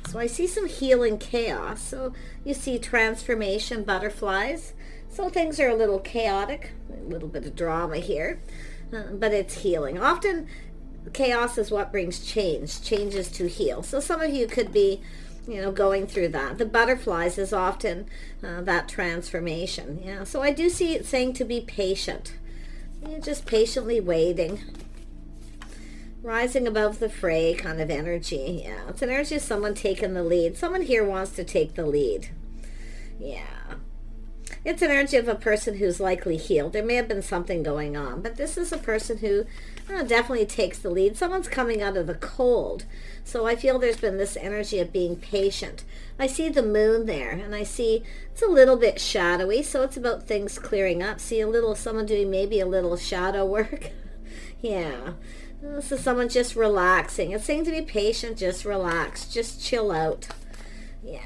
So I see some healing chaos. So you see transformation, butterflies. So things are a little chaotic, a little bit of drama here, but it's healing. Often chaos is what brings change. Change is to heal. So some of you could be, going through that. The butterflies is often that transformation. Yeah. So I do see it saying to be patient. You're just patiently waiting. Rising above the fray kind of energy. Yeah. It's an energy of someone taking the lead. Someone here wants to take the lead. Yeah. It's an energy of a person who's likely healed. There may have been something going on, but this is a person who definitely takes the lead. Someone's coming out of the cold. So I feel there's been this energy of being patient. I see the moon there, and I see it's a little bit shadowy, so it's about things clearing up. See someone doing maybe a little shadow work. Yeah. This is someone just relaxing. It's saying to be patient, just relax, just chill out. Yeah.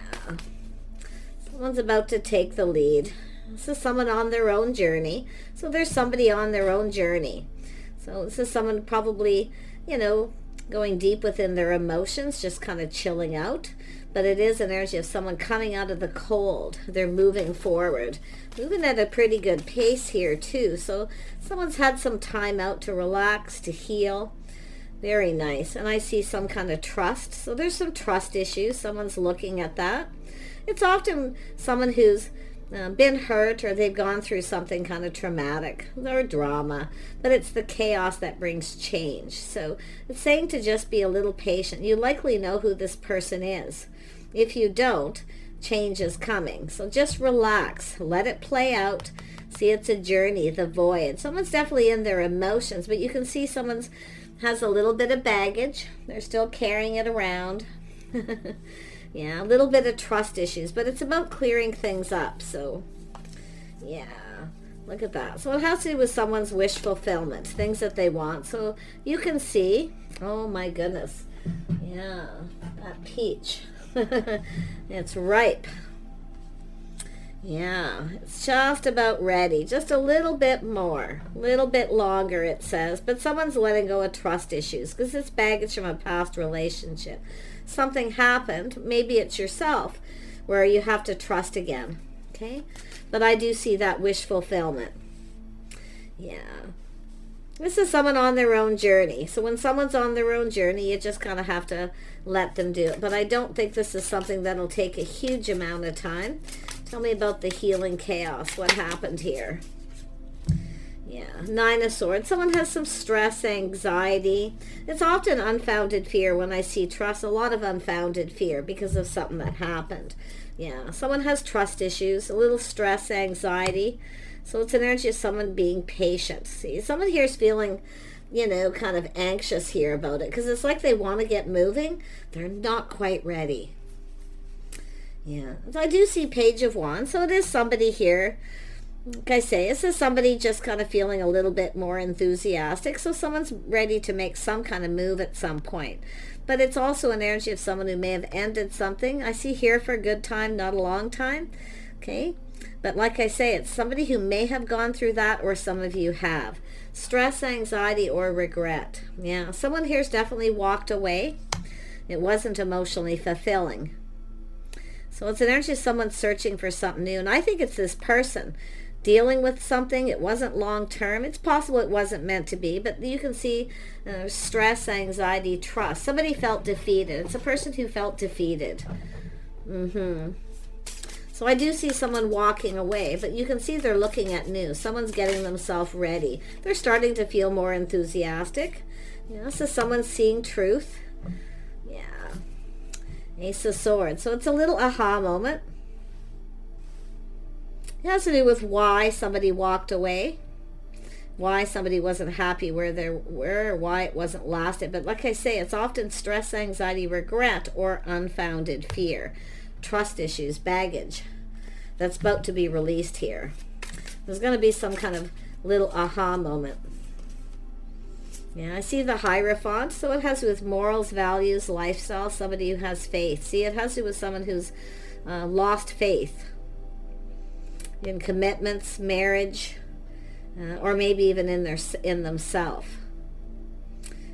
Someone's about to take the lead. This is someone on their own journey. So there's somebody on their own journey. So this is someone probably, going deep within their emotions, just kind of chilling out. But it is an energy of someone coming out of the cold. They're moving forward. Moving at a pretty good pace here too. So someone's had some time out to relax, to heal. Very nice. And I see some kind of trust. So there's some trust issues. Someone's looking at that. It's often someone who's been hurt, or they've gone through something kind of traumatic or drama, but it's the chaos that brings change. So it's saying to just be a little patient. You likely know who this person is. If you don't, change is coming. So just relax, let it play out. See, it's a journey, the void. Someone's definitely in their emotions, but you can see someone's has a little bit of baggage. They're still carrying it around. Yeah, a little bit of trust issues, but it's about clearing things up. So, yeah, look at that. So it has to do with someone's wish fulfillment, things that they want. So you can see, oh my goodness, yeah, that peach. It's ripe. Yeah, it's just about ready. Just a little bit more, a little bit longer, it says. But someone's letting go of trust issues because it's baggage from a past relationship. Something happened, maybe it's yourself, where you have to trust again. Okay? But I do see that wish fulfillment. Yeah. This is someone on their own journey. So when someone's on their own journey, you just kind of have to let them do it. But I don't think this is something that'll take a huge amount of time. Tell me about the healing chaos. What happened here? Yeah, 9 of Swords. Someone has some stress, anxiety. It's often unfounded fear when I see trust. A lot of unfounded fear because of something that happened. Yeah, someone has trust issues, a little stress, anxiety. So it's an energy of someone being patient. See, someone here is feeling, kind of anxious here about it because it's like they want to get moving. They're not quite ready. Yeah, so I do see Page of Wands. So it is somebody here. Like I say, this is somebody just kind of feeling a little bit more enthusiastic. So someone's ready to make some kind of move at some point. But it's also an energy of someone who may have ended something. I see here for a good time, not a long time. Okay. But like I say, it's somebody who may have gone through that, or some of you have. Stress, anxiety, or regret. Yeah. Someone here's definitely walked away. It wasn't emotionally fulfilling. So it's an energy of someone searching for something new. And I think it's this person dealing with something. It wasn't long term. It's possible it wasn't meant to be, but you can see stress, anxiety, trust. Somebody felt defeated. It's a person who felt defeated. So I do see someone walking away, but you can see they're looking at new. Someone's getting themselves ready. They're starting to feel more enthusiastic. So someone's seeing truth. Yeah. Ace of Swords. So it's a little aha moment. It has to do with why somebody walked away, why somebody wasn't happy where they were, why it wasn't lasted. But like I say, it's often stress, anxiety, regret, or unfounded fear. Trust issues, baggage that's about to be released here. There's going to be some kind of little aha moment. Yeah, I see the Hierophant. So it has to do with morals, values, lifestyle, somebody who has faith. See, it has to do with someone who's lost faith in commitments, marriage, or maybe even in themselves.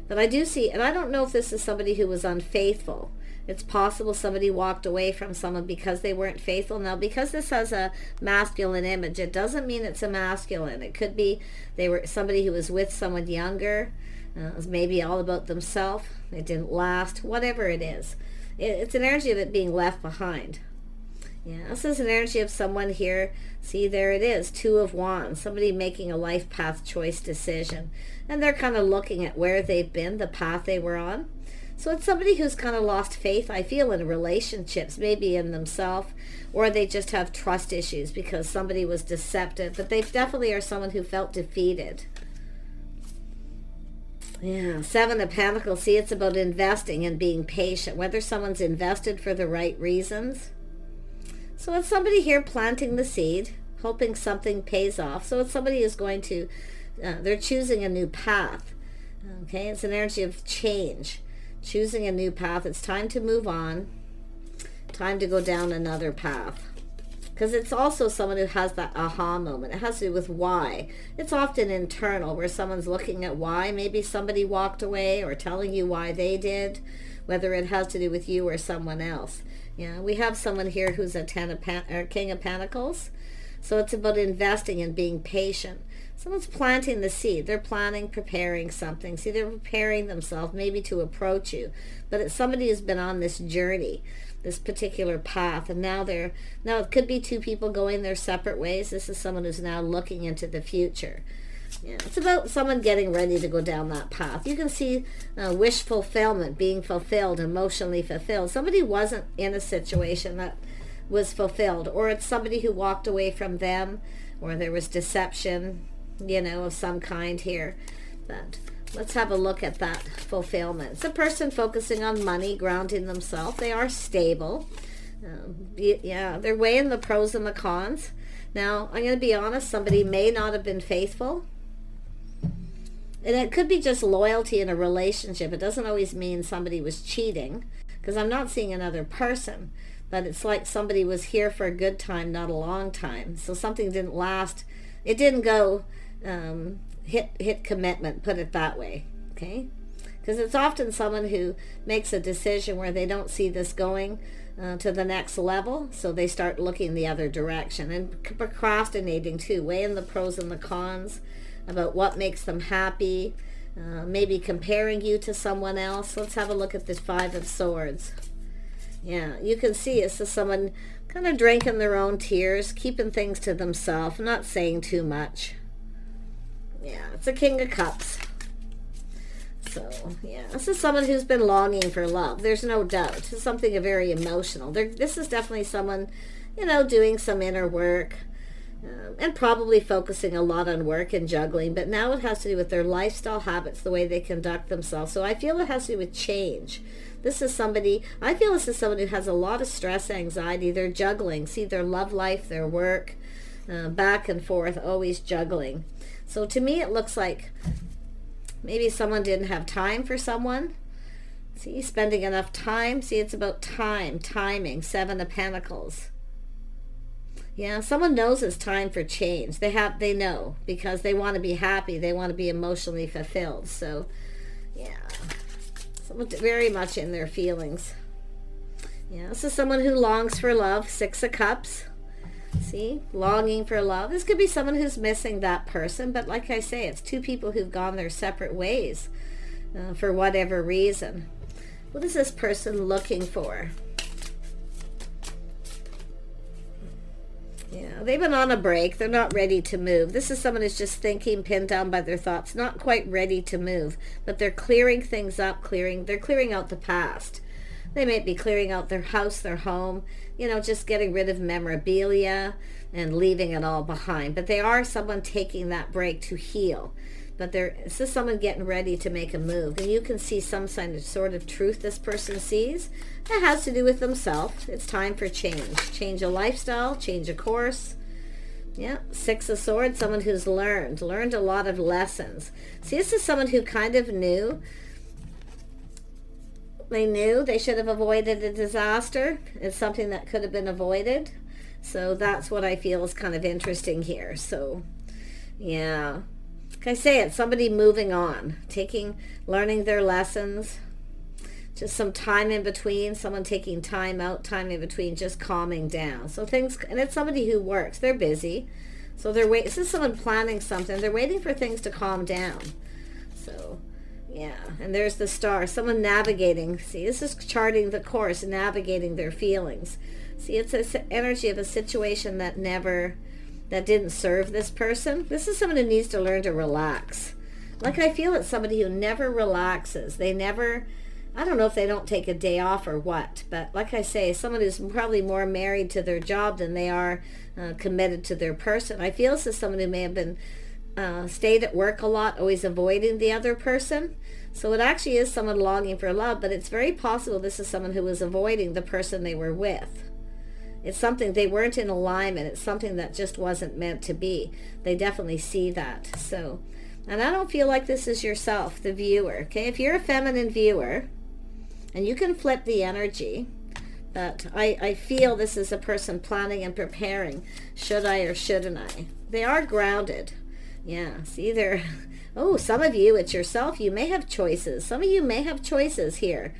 But I do see, and I don't know if this is somebody who was unfaithful. It's possible somebody walked away from someone because they weren't faithful. Now, because this has a masculine image, it doesn't mean it's a masculine. It could be they were somebody who was with someone younger. It was maybe all about themselves. It didn't last. Whatever it is. It's an energy of it being left behind. Yeah, this is an energy of someone here. See, there it is, Two of Wands. Somebody making a life path choice decision. And they're kind of looking at where they've been, the path they were on. So it's somebody who's kind of lost faith, I feel, in relationships, maybe in themselves, or they just have trust issues because somebody was deceptive. But they definitely are someone who felt defeated. Yeah, Seven of Pentacles. See, it's about investing and being patient, whether someone's invested for the right reasons. So it's somebody here planting the seed, hoping something pays off. So it's somebody who's going to, they're choosing a new path. Okay, it's an energy of change. Choosing a new path. It's time to move on. Time to go down another path. Because it's also someone who has that aha moment. It has to do with why. It's often internal, where someone's looking at why. Maybe somebody walked away or telling you why they did, whether it has to do with you or someone else. Yeah, we have someone here who's a King of Pentacles. So it's about investing and being patient. Someone's planting the seed. They're planning, preparing something. See, they're preparing themselves maybe to approach you. But it's somebody who's been on this journey, this particular path. And now it could be two people going their separate ways. This is someone who's now looking into the future. Yeah, it's about someone getting ready to go down that path. You can see wish fulfillment, being fulfilled, emotionally fulfilled. Somebody wasn't in a situation that was fulfilled. Or it's somebody who walked away from them, or there was deception, of some kind here. But let's have a look at that fulfillment. It's a person focusing on money, grounding themselves. They are stable. They're weighing the pros and the cons. Now, I'm going to be honest, somebody may not have been faithful. And it could be just loyalty in a relationship. It doesn't always mean somebody was cheating, because I'm not seeing another person. But it's like somebody was here for a good time, not a long time. So something didn't last. It didn't go hit commitment, put it that way. Okay? Because it's often someone who makes a decision where they don't see this going to the next level, so they start looking the other direction. And procrastinating too, weighing the pros and the cons about what makes them happy, maybe comparing you to someone else. Let's have a look at this Five of Swords. Yeah, you can see it's just someone kind of drinking their own tears, keeping things to themselves, not saying too much. Yeah, it's a King of Cups. So, yeah, this is someone who's been longing for love. There's no doubt. It's something very emotional. This is definitely someone, doing some inner work and probably focusing a lot on work and juggling. But now it has to do with their lifestyle habits, the way they conduct themselves. So I feel it has to do with change. I feel this is someone who has a lot of stress, anxiety. They're juggling. See, their love life, their work, back and forth, always juggling. So to me, it looks like maybe someone didn't have time for someone. See, spending enough time. See, it's about timing. Seven of Pentacles. Yeah, someone knows it's time for change. They know, because they want to be happy. They want to be emotionally fulfilled. So, yeah, someone very much in their feelings. Yeah, this is someone who longs for love. Six of Cups. See, longing for love. This could be someone who's missing that person, but like I say, it's two people who've gone their separate ways for whatever reason. What is this person looking for? Yeah, they've been on a break. They're not ready to move. This is someone who's just thinking, pinned down by their thoughts, not quite ready to move, but they're clearing things up, they're clearing out the past. They might be clearing out their house, their home, just getting rid of memorabilia and leaving it all behind. But they are someone taking that break to heal. But this is someone getting ready to make a move. And you can see some sort of truth this person sees. That has to do with themselves. It's time for change. Change a lifestyle, change a course. Yeah, Six of Swords, someone who's learned a lot of lessons. See, this is someone who kind of knew. They knew they should have avoided a disaster. It's something that could have been avoided. So that's what I feel is kind of interesting here. So, yeah. Like I say, it's somebody moving on, learning their lessons, just some time in between, someone taking time out, time in between, just calming down. So things, and it's somebody who works, they're busy. So this is someone planning something. They're waiting for things to calm down. So, yeah, and there's the star, someone navigating. See, this is charting the course, navigating their feelings. See, it's an energy of a situation that didn't serve this person. This is someone who needs to learn to relax. Like, I feel it's somebody who never relaxes. They never, I don't know if they don't take a day off or what, but like I say, someone who's probably more married to their job than they are committed to their person. I feel this is someone who may have been stayed at work a lot, always avoiding the other person. So it actually is someone longing for love, but it's very possible this is someone who was avoiding the person they were with. It's something, they weren't in alignment. It's something that just wasn't meant to be. They definitely see that. So, and I don't feel like this is yourself, the viewer. Okay, if you're a feminine viewer, and you can flip the energy, but I feel this is a person planning and preparing. Should I or shouldn't I? They are grounded. Yeah, see, they're, oh, some of you, it's yourself. You may have choices. Some of you may have choices here.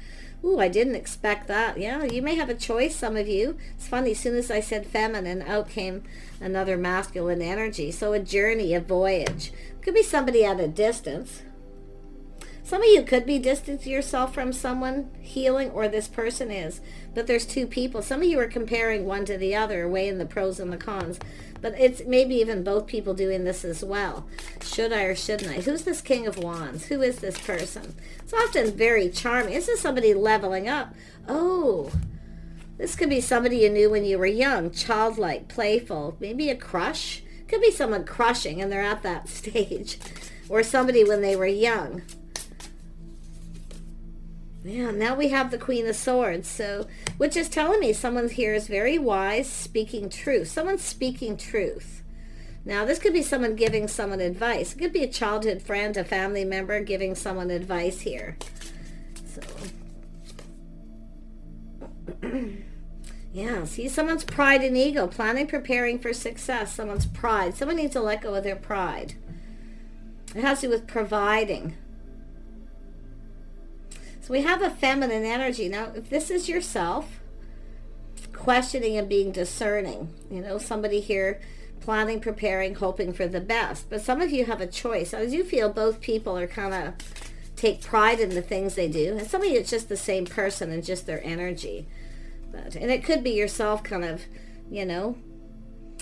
Ooh, I didn't expect that. Yeah, you may have a choice, some of you. It's funny, as soon as I said feminine, out came another masculine energy. So a journey, a voyage. Could be somebody at a distance. Some of you could be distancing yourself from someone, healing, or this person is. But there's two people. Some of you are comparing one to the other, weighing the pros and the cons. But it's maybe even both people doing this as well. Should I or shouldn't I? Who's this King of Wands? Who is this person? It's often very charming. This is somebody leveling up. Oh, this could be somebody you knew when you were young, childlike, playful, maybe a crush. Could be someone crushing and they're at that stage. Or somebody when they were young. Yeah, now we have the Queen of Swords, so, which is telling me someone here is very wise, speaking truth. Someone's speaking truth. Now, this could be someone giving someone advice. It could be a childhood friend, a family member giving someone advice here. So, yeah, see, someone's pride and ego, planning, preparing for success. Someone's pride. Someone needs to let go of their pride. It has to do with providing. So we have a feminine energy. Now, if this is yourself, questioning and being discerning, you know, somebody here planning, preparing, hoping for the best. But some of you have a choice. I do feel both people are kind of take pride in the things they do. And some of you, it's just the same person and just their energy. And it could be yourself kind of, you know,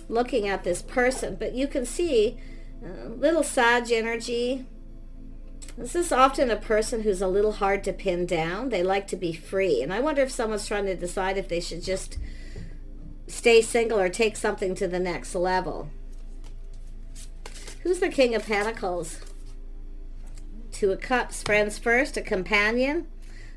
looking at this person. But you can see little Sag energy. This is often a person who's a little hard to pin down. They like to be free. And I wonder if someone's trying to decide if they should just stay single or take something to the next level. Who's the King of Pentacles? Two of Cups, friends first, a companion.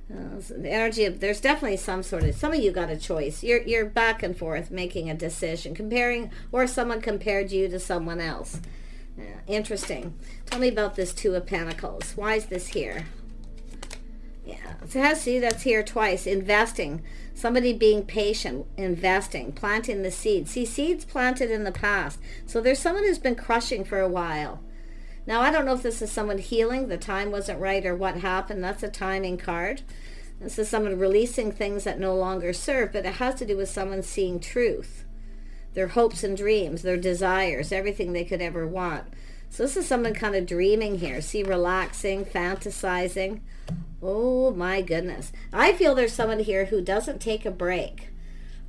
The energy of, there's definitely some of you got a choice. You're back and forth making a decision, comparing, or someone compared you to someone else. Interesting. Tell me about this Two of Pentacles. Why is this here? Yeah, so that's here twice. Investing. Somebody being patient, investing, planting the seeds. See, seeds planted in the past. So there's someone who's been crushing for a while. Now, I don't know if this is someone healing, the time wasn't right, or what happened. That's a timing card. This is someone releasing things that no longer serve, but it has to do with someone seeing truth. Their hopes and dreams, their desires, everything they could ever want. So this is someone kind of dreaming here. See, relaxing, fantasizing. Oh my goodness. I feel there's someone here who doesn't take a break.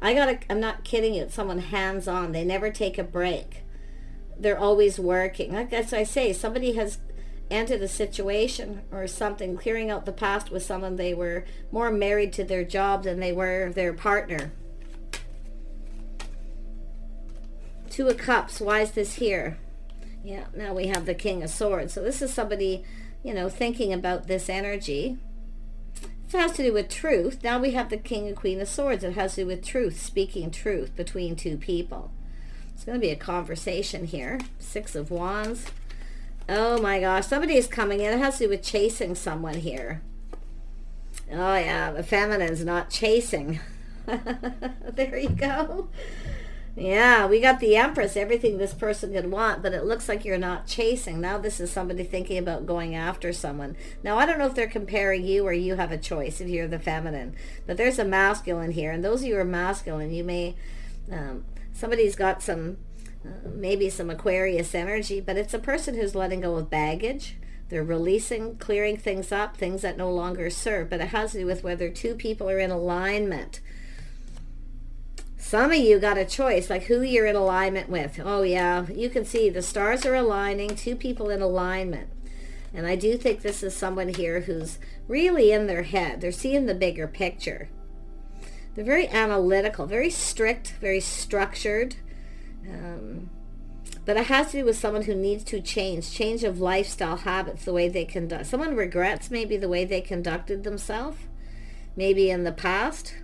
I'm not kidding you. It's someone hands-on. They never take a break. They're always working. Like as I say, somebody has entered a situation or something, clearing out the past with someone they were more married to their job than they were their partner. Two of Cups. Why is this here? Yeah, now we have the King of Swords. So this is somebody, you know, thinking about this energy. It has to do with truth. Now we have the King and Queen of Swords. It has to do with truth, speaking truth between two people. It's going to be a conversation here. Six of Wands. Oh my gosh, somebody is coming in. It has to do with chasing someone here. Oh yeah, the feminine's not chasing. There you go. Yeah, we got the Empress, everything this person could want, but it looks like you're not chasing. Now this is somebody thinking about going after someone. Now, I don't know if they're comparing you or you have a choice if you're the feminine, but there's a masculine here. And those of you who are masculine, you may, somebody's got some, maybe some Aquarius energy, but it's a person who's letting go of baggage. They're releasing, clearing things up, things that no longer serve, but it has to do with whether two people are in alignment. Some of you got a choice, like who you're in alignment with. Oh yeah, you can see the stars are aligning, two people in alignment. And I do think this is someone here who's really in their head. They're seeing the bigger picture. They're very analytical, very strict, very structured. But it has to do with someone who needs to change of lifestyle habits, the way they conduct. Someone regrets maybe the way they conducted themselves, maybe in the past.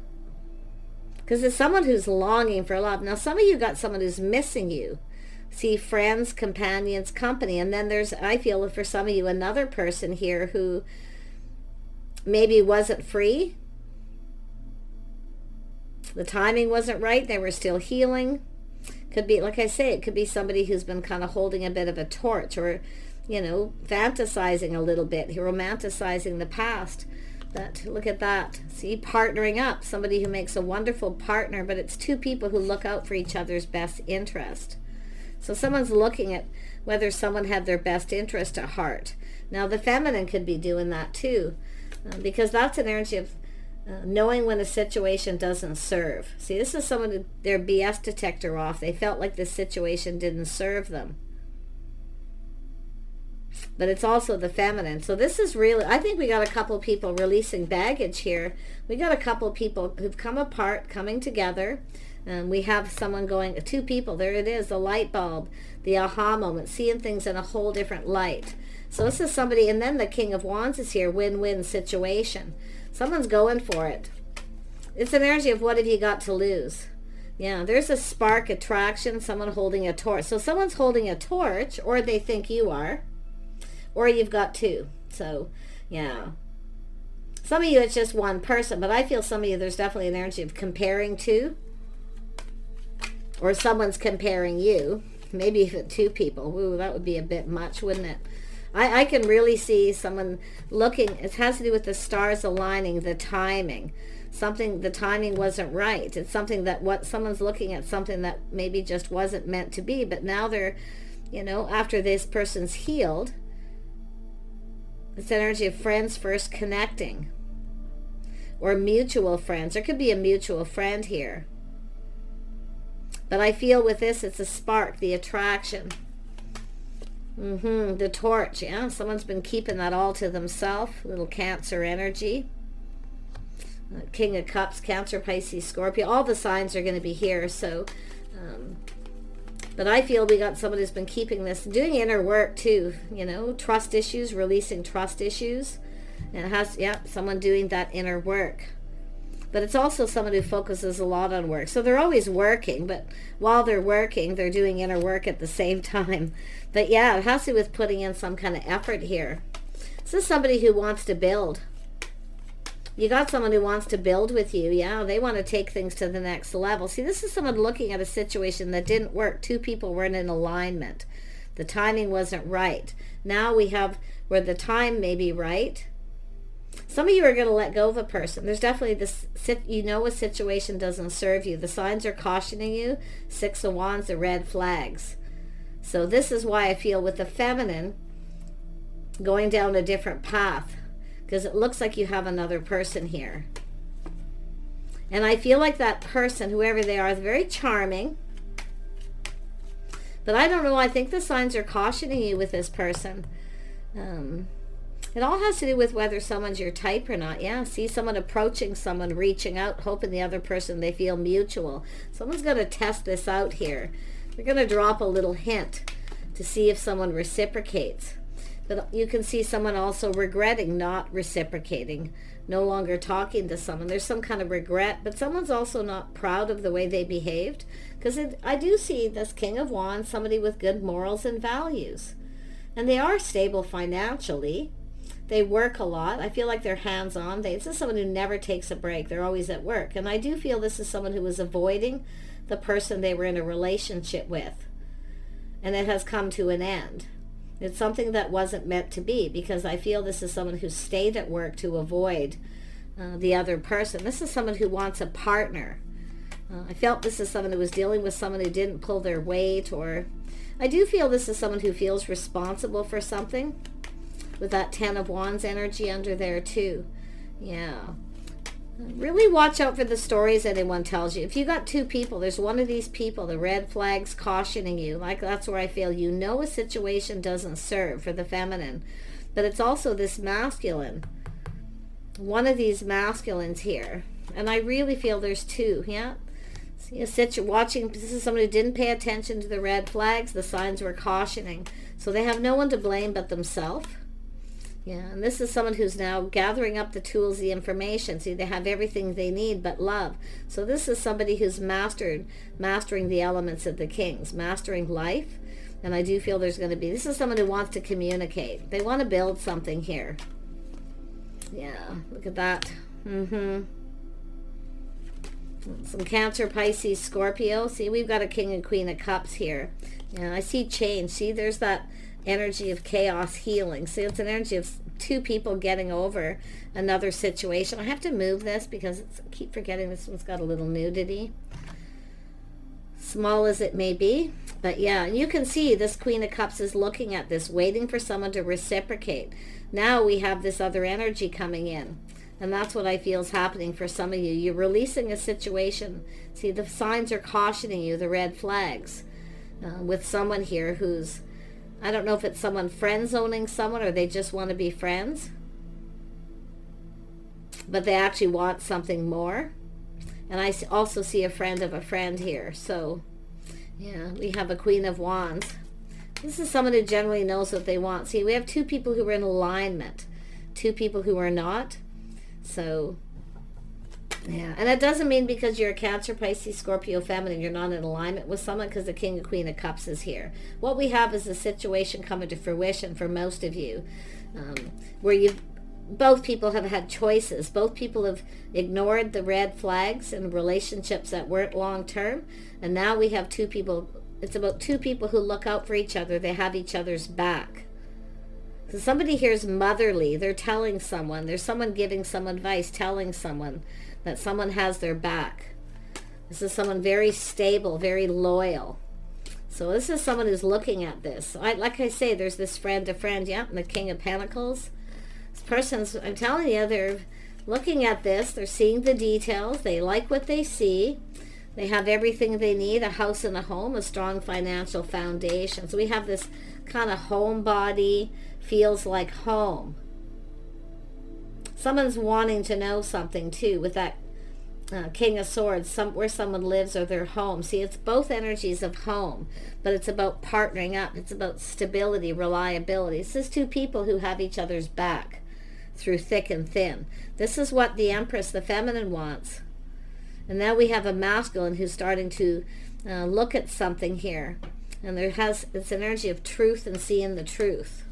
Because it's someone who's longing for love. Now, some of you got someone who's missing you. See, friends, companions, company. And then there's, I feel for some of you, another person here who maybe wasn't free. The timing wasn't right. They were still healing. Could be, like I say, it could be somebody who's been kind of holding a bit of a torch or, you know, fantasizing a little bit, romanticizing the past. Look at that. See, partnering up. Somebody who makes a wonderful partner, but it's two people who look out for each other's best interest. So someone's looking at whether someone had their best interest at heart. Now, the feminine could be doing that too, because that's an energy of knowing when a situation doesn't serve. See, this is someone who, their BS detector off. They felt like this situation didn't serve them. But it's also the feminine. So this is really, I think we got a couple people releasing baggage here. We got a couple people who've come apart, coming together. And we have someone going, two people, there it is, the light bulb, the aha moment, seeing things in a whole different light. So this is somebody, and then the King of Wands is here, win-win situation. Someone's going for it. It's an energy of what have you got to lose? Yeah, there's a spark, attraction, someone holding a torch. So someone's holding a torch, or they think you are. Or you've got two. So, yeah. Some of you, it's just one person. But I feel some of you, there's definitely an energy of comparing to. Or someone's comparing you. Maybe even two people. Ooh, that would be a bit much, wouldn't it? I can really see someone looking. It has to do with the stars aligning, the timing. Something, the timing wasn't right. It's something that someone's looking at something that maybe just wasn't meant to be. But now they're, you know, after this person's healed, it's energy of friends first connecting. Or mutual friends. There could be a mutual friend here. But I feel with this, it's a spark, the attraction. The torch, yeah. Someone's been keeping that all to themselves. Little Cancer energy. King of Cups, Cancer, Pisces, Scorpio. All the signs are going to be here. So, but I feel we got somebody who's been keeping this, doing inner work too. You know, trust issues, releasing trust issues. And it has, yeah, someone doing that inner work. But it's also someone who focuses a lot on work. So they're always working, but while they're working, they're doing inner work at the same time. But yeah, it has to do with putting in some kind of effort here. This is somebody who wants to build. You got someone who wants to build with you. Yeah, they want to take things to the next level. See, this is someone looking at a situation that didn't work. Two people weren't in alignment. The timing wasn't right. Now we have where the time may be right. Some of you are going to let go of a person. There's definitely this, you know, a situation doesn't serve you. The signs are cautioning you. 6 of Wands, the red flags. So this is why I feel with the feminine going down a different path, because it looks like you have another person here. And I feel like that person, whoever they are, is very charming. But I don't know. I think the signs are cautioning you with this person. It all has to do with whether someone's your type or not. Yeah, see someone approaching someone, reaching out, hoping the other person, they feel mutual. Someone's going to test this out here. They're going to drop a little hint to see if someone reciprocates. But you can see someone also regretting not reciprocating, no longer talking to someone. There's some kind of regret, but someone's also not proud of the way they behaved. Because I do see this King of Wands, somebody with good morals and values. And they are stable financially. They work a lot. I feel like they're hands-on. This is someone who never takes a break. They're always at work. And I do feel this is someone who was avoiding the person they were in a relationship with. And it has come to an end. It's something that wasn't meant to be, because I feel this is someone who stayed at work to avoid the other person. This is someone who wants a partner. I felt this is someone who was dealing with someone who didn't pull their weight, or I do feel this is someone who feels responsible for something, with that Ten of Wands energy under there too. Yeah. Really watch out for the stories anyone tells you. If you got two people, there's one of these people, the red flags cautioning you. Like, that's where I feel you know a situation doesn't serve for the feminine. But it's also this masculine. One of these masculines here. And I really feel there's two. Yeah. See, watching, this is someone who didn't pay attention to the red flags. The signs were cautioning. So they have no one to blame but themselves. Yeah, and this is someone who's now gathering up the tools, the information. See, they have everything they need but love. So this is somebody who's mastering the elements of the kings, mastering life. And I do feel there's going to be, this is someone who wants to communicate. They want to build something here. Yeah, look at that. Some Cancer, Pisces, Scorpio. See, we've got a King and Queen of Cups here. Yeah, I see change. See, there's that energy of chaos healing. See, it's an energy of two people getting over another situation. I have to move this because I keep forgetting this one's got a little nudity. Small as it may be. But yeah, you can see this Queen of Cups is looking at this, waiting for someone to reciprocate. Now we have this other energy coming in. And that's what I feel is happening for some of you. You're releasing a situation. See, the signs are cautioning you, the red flags, with someone here who's, I don't know if it's someone friend-zoning someone or they just want to be friends. But they actually want something more. And I also see a friend of a friend here. So, yeah, we have a Queen of Wands. This is someone who generally knows what they want. See, we have two people who are in alignment. Two people who are not. So, yeah. And it doesn't mean because you're a Cancer, Pisces, Scorpio, feminine, you're not in alignment with someone, because the King and Queen of Cups is here. What we have is a situation coming to fruition for most of you, where both people have had choices. Both people have ignored the red flags in relationships that weren't long-term. And now we have two people. It's about two people who look out for each other. They have each other's back. So somebody here is motherly. They're telling someone. There's someone giving some advice, telling someone that someone has their back. This is someone very stable, very loyal. So this is someone who's looking at this. Like I say, there's this friend to friend. Yeah, and the King of Pentacles. This person's, I'm telling you, they're looking at this. They're seeing the details. They like what they see. They have everything they need, a house and a home, a strong financial foundation. So we have this kind of homebody, feels like home. Someone's wanting to know something too with that King of Swords, where someone lives or their home. See, it's both energies of home, but it's about partnering up. It's about stability, reliability. This is two people who have each other's back through thick and thin. This is what the Empress, the feminine, wants. And now we have a masculine who's starting to look at something here. And it's an energy of truth and seeing the truth.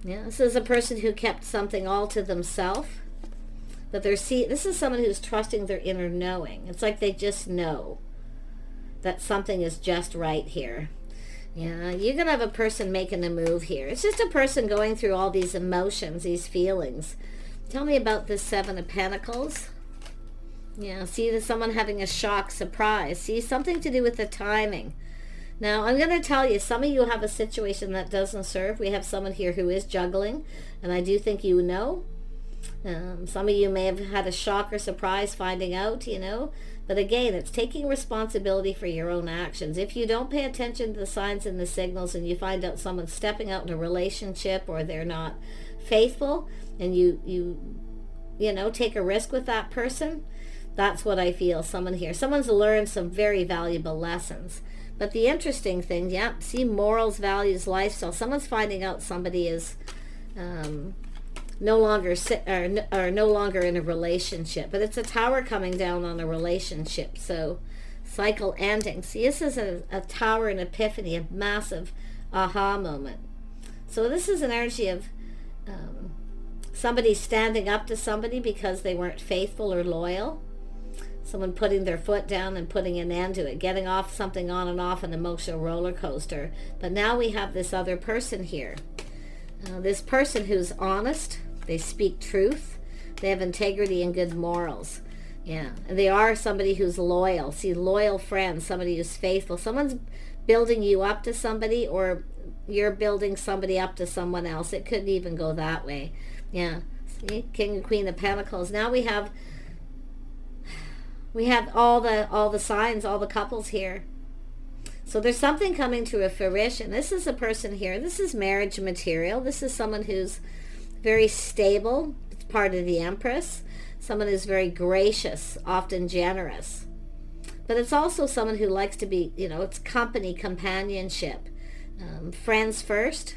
Yeah, this is a person who kept something all to themselves. But this is someone who's trusting their inner knowing. It's like they just know that something is just right here. Yeah, you're going to have a person making a move here. It's just a person going through all these emotions, these feelings. Tell me about this Seven of Pentacles. Yeah, see, there's someone having a shock, surprise. See, something to do with the timing. Now, I'm going to tell you, some of you have a situation that doesn't serve. We have someone here who is juggling, and I do think you know. Some of you may have had a shock or surprise finding out, But again, it's taking responsibility for your own actions. If you don't pay attention to the signs and the signals and you find out someone's stepping out in a relationship or they're not faithful, and you take a risk with that person, that's what I feel. Someone's learned some very valuable lessons. But the interesting thing, see, morals, values, lifestyle. Someone's finding out somebody is no longer in a relationship. But it's a tower coming down on a relationship. So cycle ending. See, this is a tower, an epiphany, a massive aha moment. So this is an energy of Somebody standing up to somebody because they weren't faithful or loyal. Someone putting their foot down and putting an end to it, getting off something on and off an emotional roller coaster. But now we have this other person here. This person who's honest, they speak truth, they have integrity and good morals. Yeah, and they are somebody who's loyal. See, loyal friends, somebody who's faithful. Someone's building you up to somebody, or you're building somebody up to someone else. It could even go that way. Yeah, see, King and Queen of Pentacles. Now we have all the signs, all the couples here. So there's something coming to a fruition. This is a person here. This is marriage material. This is someone who's very stable. It's part of the Empress. Someone who's very gracious, often generous. But it's also someone who likes to be, it's company, companionship, friends first.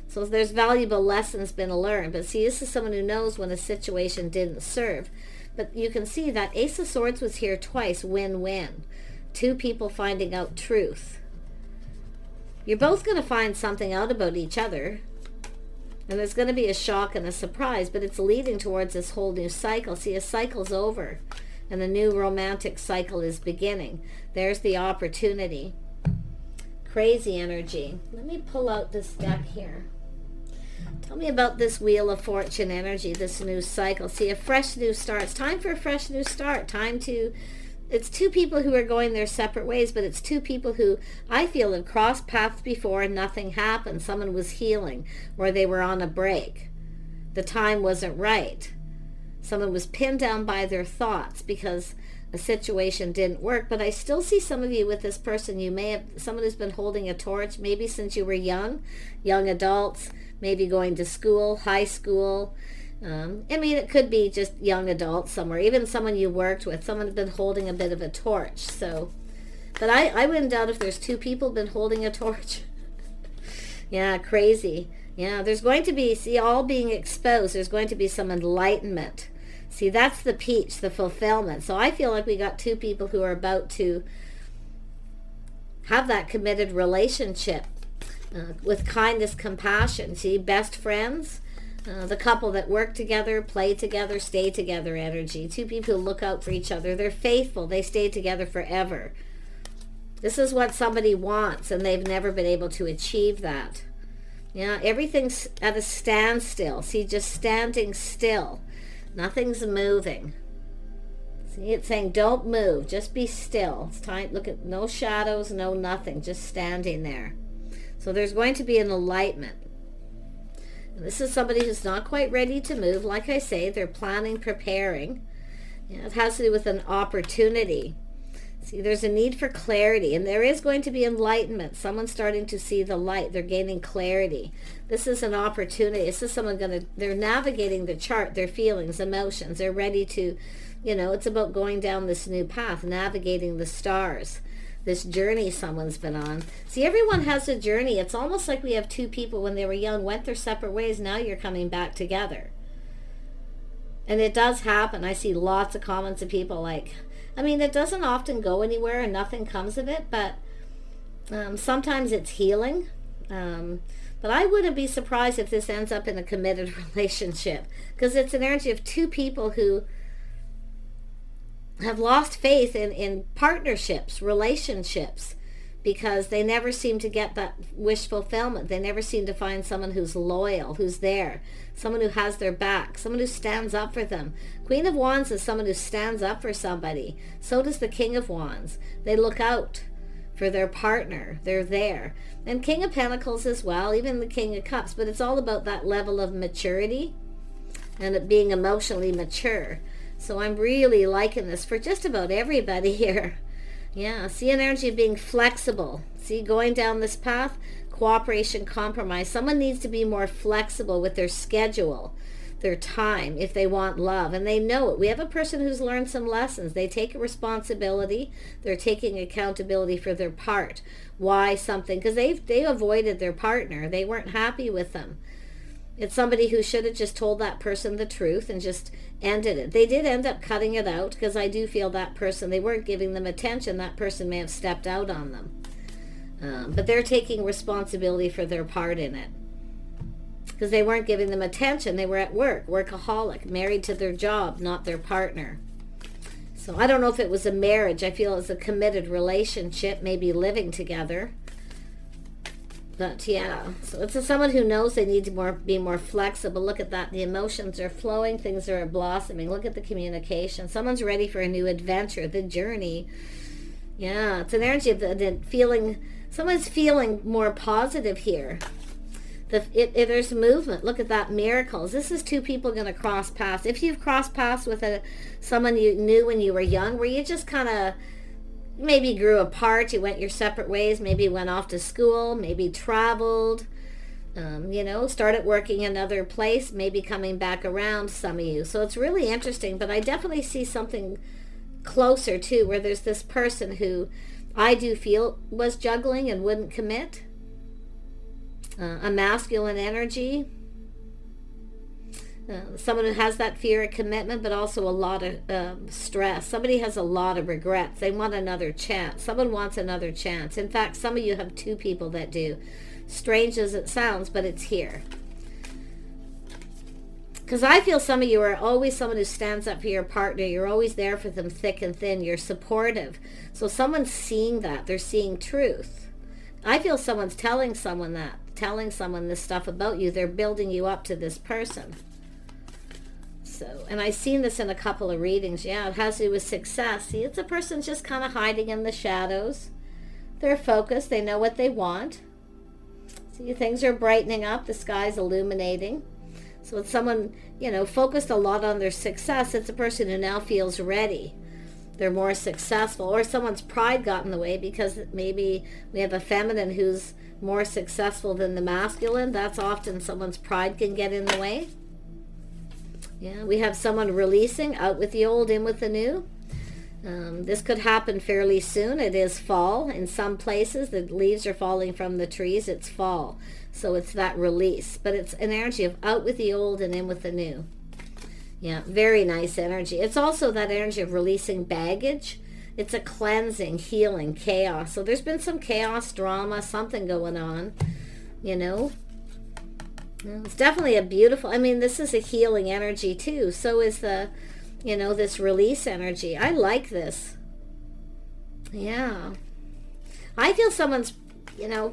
So there's valuable lessons been learned. But see, this is someone who knows when a situation didn't serve. But you can see that Ace of Swords was here twice, win-win. Two people finding out truth. You're both going to find something out about each other. And there's going to be a shock and a surprise, but it's leading towards this whole new cycle. See, a cycle's over, and a new romantic cycle is beginning. There's the opportunity. Crazy energy. Let me pull out this deck here. Tell me about this Wheel of Fortune energy, this new cycle. See, a fresh new start. It's time for a fresh new start. It's two people who are going their separate ways, but it's two people who I feel have crossed paths before and nothing happened. Someone was healing, or they were on a break. The time wasn't right. Someone was pinned down by their thoughts because a situation didn't work. But I still see some of you with this person. You may have someone who's been holding a torch, maybe since you were young adults, maybe going to school, high school. It could be just young adults somewhere, even someone you worked with, someone who's been holding a bit of a torch. So, but I wouldn't doubt if there's two people been holding a torch. Yeah, crazy. Yeah, there's going to be, see, all being exposed. There's going to be some enlightenment. See, that's the peach, the fulfillment. So I feel like we got two people who are about to have that committed relationship with kindness, compassion. See, best friends. The couple that work together, play together, stay together energy. Two people who look out for each other. They're faithful. They stay together forever. This is what somebody wants, and they've never been able to achieve that. Yeah, everything's at a standstill. See, just standing still. Nothing's moving. See, it's saying don't move. Just be still. It's time. Look at no shadows, no nothing. Just standing there. So there's going to be an enlightenment. This is somebody who's not quite ready to move. Like I say, they're planning, preparing. It has to do with an opportunity. See, there's a need for clarity, and there is going to be enlightenment. Someone's starting to see the light. They're gaining clarity. This is an opportunity. This is someone they're navigating the chart, their feelings, emotions. They're ready to, it's about going down this new path, navigating the stars. This journey someone's been on. See, everyone has a journey. It's almost like we have two people when they were young, went their separate ways. Now you're coming back together. And it does happen. I see lots of comments of people like, it doesn't often go anywhere and nothing comes of it, but sometimes it's healing. But I wouldn't be surprised if this ends up in a committed relationship, because it's an energy of two people who have lost faith in partnerships, relationships, because they never seem to get that wish fulfillment. They never seem to find someone who's loyal, who's there, someone who has their back, someone who stands up for them. Queen of Wands is someone who stands up for somebody. So does the King of Wands. They look out for their partner. They're there. And King of Pentacles as well, even the King of Cups. But it's all about that level of maturity and it being emotionally mature. So I'm really liking this for just about everybody here. Yeah, see an energy of being flexible. See, going down this path, cooperation, compromise. Someone needs to be more flexible with their schedule, their time, if they want love. And they know it. We have a person who's learned some lessons. They take a responsibility. They're taking accountability for their part. Why something? Because they avoided their partner. They weren't happy with them. It's somebody who should have just told that person the truth and just ended it. They did end up cutting it out, because I do feel that person, they weren't giving them attention. That person may have stepped out on them. But they're taking responsibility for their part in it. because they weren't giving them attention. They were at work, workaholic, married to their job, not their partner. So I don't know if it was a marriage. I feel it's a committed relationship, maybe living together. But yeah, so it's someone who knows they need to be more flexible. Look at that. The emotions are flowing. Things are blossoming. Look at the communication. Someone's ready for a new adventure, the journey. Yeah, it's an energy of the feeling. Someone's feeling more positive here. There's movement. Look at that, miracles. This is two people going to cross paths. If you've crossed paths with someone you knew when you were young, where you just kind of maybe grew apart, you went your separate ways, maybe went off to school, maybe traveled, started working another place, maybe coming back around, some of you. So it's really interesting, but I definitely see something closer too, where there's this person who I do feel was juggling and wouldn't commit. A masculine energy, someone who has that fear of commitment, but also a lot of stress. Somebody has a lot of regrets. They want another chance. Someone wants another chance. In fact, some of you have two people that do. Strange as it sounds, but it's here. Because I feel some of you are always someone who stands up for your partner. You're always there for them thick and thin. You're supportive. So someone's seeing that. They're seeing truth. I feel someone's telling someone this stuff about you. They're building you up to this person. So, and I've seen this in a couple of readings. Yeah, it has to do with success. See, it's a person just kind of hiding in the shadows. They're focused. They know what they want. See, things are brightening up. The sky's illuminating. So it's someone, focused a lot on their success. It's a person who now feels ready. They're more successful. Or someone's pride got in the way, because maybe we have a feminine who's more successful than the masculine. That's often someone's pride can get in the way. Yeah, we have someone releasing, out with the old, in with the new. This could happen fairly soon. It is fall. In some places, the leaves are falling from the trees. It's fall. So it's that release. But it's an energy of out with the old and in with the new. Yeah, very nice energy. It's also that energy of releasing baggage. It's a cleansing, healing, chaos. So there's been some chaos, drama, something going on, It's definitely a beautiful, this is a healing energy too. So is the, this release energy. I like this. Yeah. I feel someone's,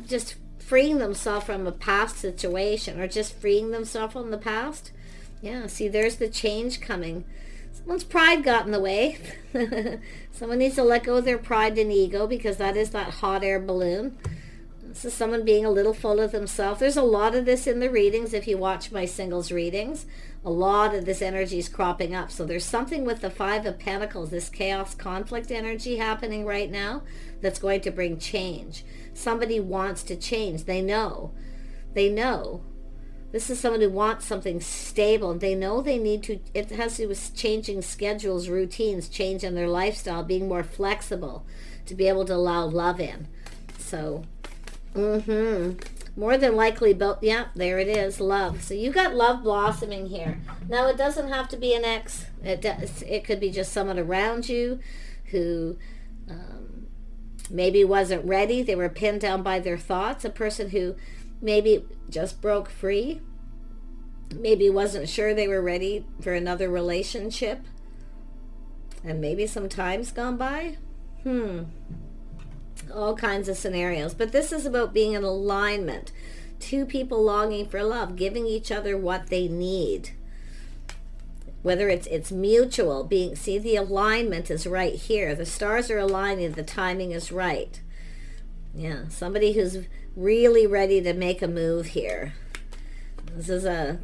just freeing themselves from a past situation, or just freeing themselves from the past. Yeah, see, there's the change coming. Someone's pride got in the way. Someone needs to let go of their pride and ego, because that is that hot air balloon. This is someone being a little full of themselves. There's a lot of this in the readings. If you watch my singles readings, a lot of this energy is cropping up. So there's something with the Five of Pentacles, this chaos conflict energy happening right now, that's going to bring change. Somebody wants to change. They know. This is someone who wants something stable. They know they need to, it has to do with changing schedules, routines, changing their lifestyle, being more flexible to be able to allow love in. So, more than likely, yeah, there it is, love. So you got love blossoming here. Now, it doesn't have to be an ex. It could be just someone around you who maybe wasn't ready. They were pinned down by their thoughts. A person who maybe just broke free, maybe wasn't sure they were ready for another relationship, and maybe some time's gone by. All kinds of scenarios. But this is about being in alignment. Two people longing for love, giving each other what they need. Whether it's mutual, see, the alignment is right here. The stars are aligning, the timing is right. Yeah, somebody who's really ready to make a move here. This is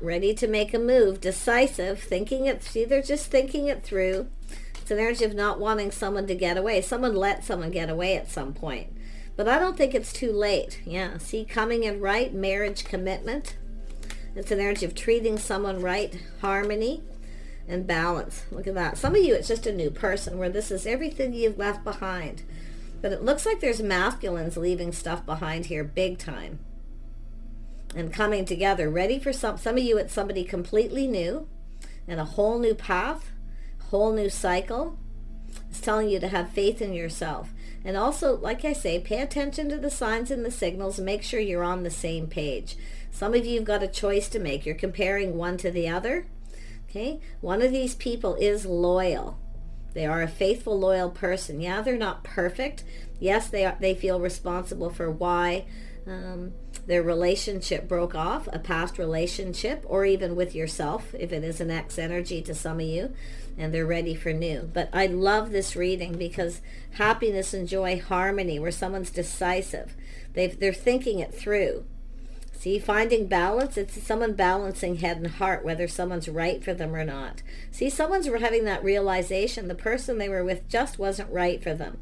ready to make a move, decisive, they're just thinking it through. It's an energy of not wanting someone to get away. Someone let someone get away at some point. But I don't think it's too late. Yeah, see, coming in right, marriage, commitment. It's an energy of treating someone right, harmony, and balance. Look at that. Some of you, it's just a new person, where this is everything you've left behind. But it looks like there's masculines leaving stuff behind here big time. And coming together, ready for some of you, it's somebody completely new and a whole new path, whole new cycle. It's telling you to have faith in yourself. And also, like I say, pay attention to the signs and the signals and make sure you're on the same page. Some of you have got a choice to make. You're comparing one to the other. Okay? One of these people is loyal. They are a faithful, loyal person. Yeah, they're not perfect. Yes, they feel responsible for why their relationship broke off, a past relationship, or even with yourself, if it is an ex energy to some of you, and they're ready for new. But I love this reading because happiness and joy, harmony, where someone's decisive. They're thinking it through. See, finding balance, it's someone balancing head and heart, whether someone's right for them or not. See, someone's having that realization the person they were with just wasn't right for them.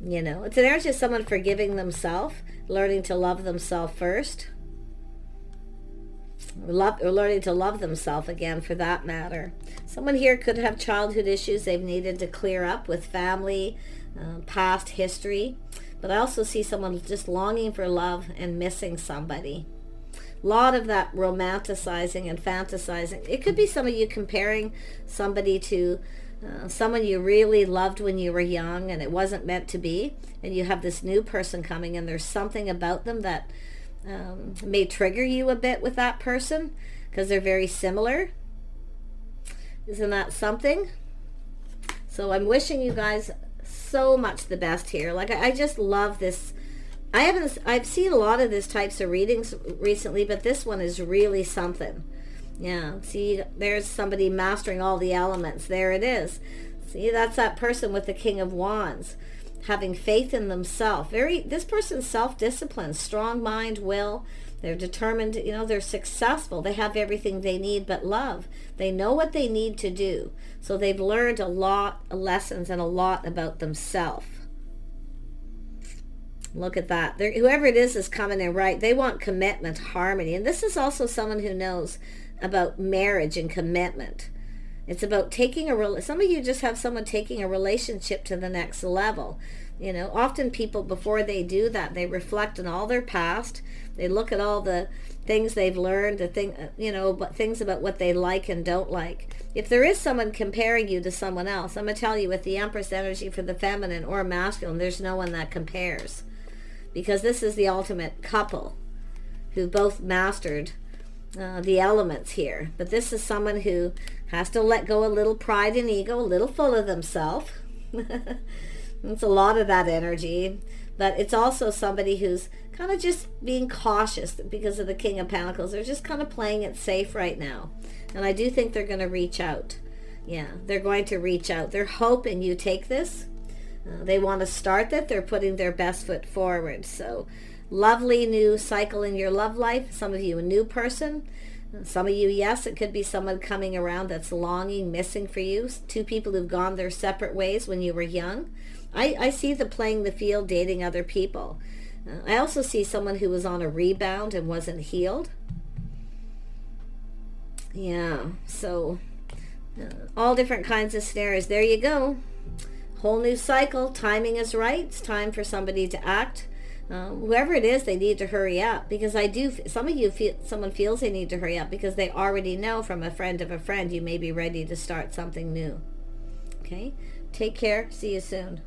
You know, it's an energy of someone forgiving themselves, learning to love themselves first. Or learning to love themselves again, for that matter. Someone here could have childhood issues they've needed to clear up with family, past history. But I also see someone just longing for love and missing somebody. A lot of that romanticizing and fantasizing. It could be some of you comparing somebody to someone you really loved when you were young and it wasn't meant to be. And you have this new person coming and there's something about them that may trigger you a bit with that person because they're very similar. Isn't that something? So I'm wishing you guys so much the best here. Like, I just love this. I've seen a lot of this types of readings recently, but this one is really something. Yeah, see, there's somebody mastering all the elements. There it is. See, that's that person with the King of Wands, having faith in themselves. This person's self-disciplined, strong mind, will. They're determined, you know, they're successful. They have everything they need but love. They know what they need to do. So they've learned a lot of lessons and a lot about themselves. Look at that. Whoever it is coming in right. They want commitment, harmony. And this is also someone who knows about marriage and commitment. It's about some of you just have someone taking a relationship to the next level. You know, often people, before they do that, they reflect on all their past. They look at all the things they've learned, things about what they like and don't like. If there is someone comparing you to someone else, I'm going to tell you, with the Empress energy for the feminine or masculine, there's no one that compares. Because this is the ultimate couple who both mastered the elements here. But this is someone who has to let go a little pride and ego, a little full of themselves. It's a lot of that energy. But it's also somebody who's kind of just being cautious because of the King of Pentacles. They're just kind of playing it safe right now. And I do think they're going to reach out. Yeah, they're going to reach out. They're hoping you take this. They want to start that. They're putting their best foot forward. So, lovely new cycle in your love life. Some of you a new person. Some of you, yes, it could be someone coming around that's longing, missing for you. Two people who've gone their separate ways when you were young. I see the playing the field, dating other people. I also see someone who was on a rebound and wasn't healed. Yeah, so all different kinds of scenarios. There you go. Whole new cycle. Timing is right. It's time for somebody to act. Whoever it is, they need to hurry up, because some of you someone feels they need to hurry up because they already know from a friend of a friend you may be ready to start something new. Okay? Take care. See you soon.